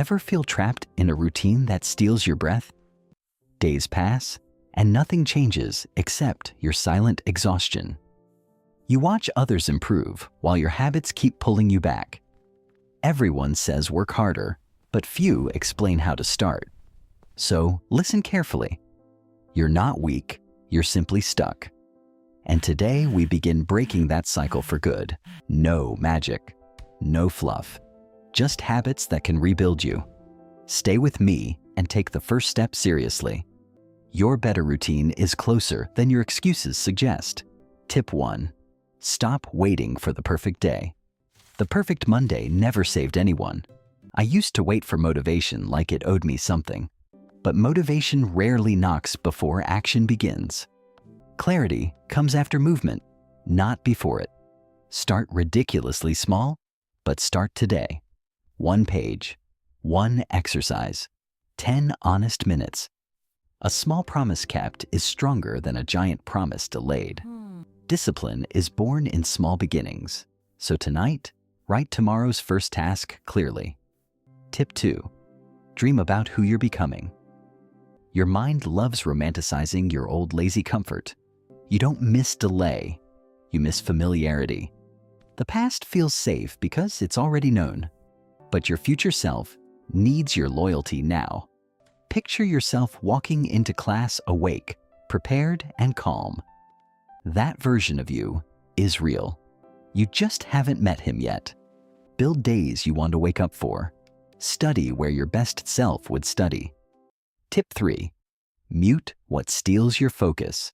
Ever feel trapped in a routine that steals your breath? Days pass, and nothing changes except your silent exhaustion. You watch others improve while your habits keep pulling you back. Everyone says work harder, but few explain how to start. So listen carefully. You're not weak, you're simply stuck. And today we begin breaking that cycle for good. No magic, no fluff, just habits that can rebuild you. Stay with me and take the first step seriously. Your better routine is closer than your excuses suggest. Tip 1. Stop waiting for the perfect day. The perfect Monday never saved anyone. I used to wait for motivation like it owed me something. But motivation rarely knocks before action begins. Clarity comes after movement, not before it. Start ridiculously small, but start today. 1 page, 1 exercise, 10 honest minutes. A small promise kept is stronger than a giant promise delayed. Discipline is born in small beginnings. So tonight, write tomorrow's first task clearly. Tip 2. Dream about who you're becoming. Your mind loves romanticizing your old lazy comfort. You don't miss delay, you miss familiarity. The past feels safe because it's already known. But your future self needs your loyalty now. Picture yourself walking into class awake, prepared and calm. That version of you is real. You just haven't met him yet. Build days you want to wake up for. Study where your best self would study. Tip 3. Mute what steals your focus.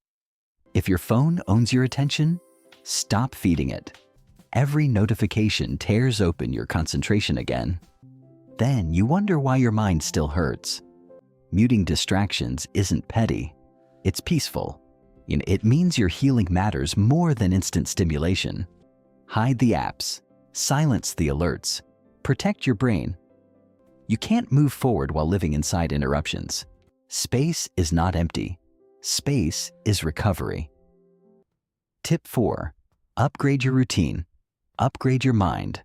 If your phone owns your attention, stop feeding it. Every notification tears open your concentration again. Then you wonder why your mind still hurts. Muting distractions isn't petty, it's peaceful. It means your healing matters more than instant stimulation. Hide the apps, silence the alerts, protect your brain. You can't move forward while living inside interruptions. Space is not empty. Space is recovery. Tip 4. Upgrade your routine. Upgrade your mind.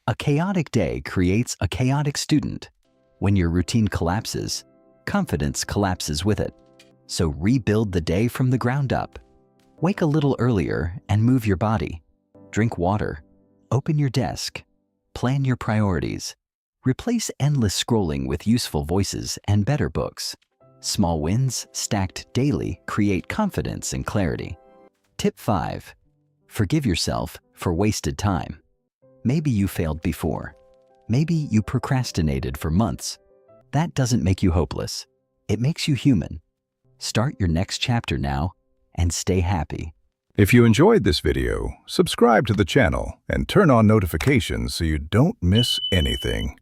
A chaotic day creates a chaotic student. When your routine collapses, confidence collapses with it. So rebuild the day from the ground up. Wake a little earlier and move your body. Drink water. Open your desk. Plan your priorities. Replace endless scrolling with useful voices and better books. Small wins stacked daily create confidence and clarity. Tip 5. Forgive yourself for wasted time. Maybe you failed before. Maybe you procrastinated for months. That doesn't make you hopeless. It makes you human. Start your next chapter now and stay happy. If you enjoyed this video, subscribe to the channel and turn on notifications so you don't miss anything.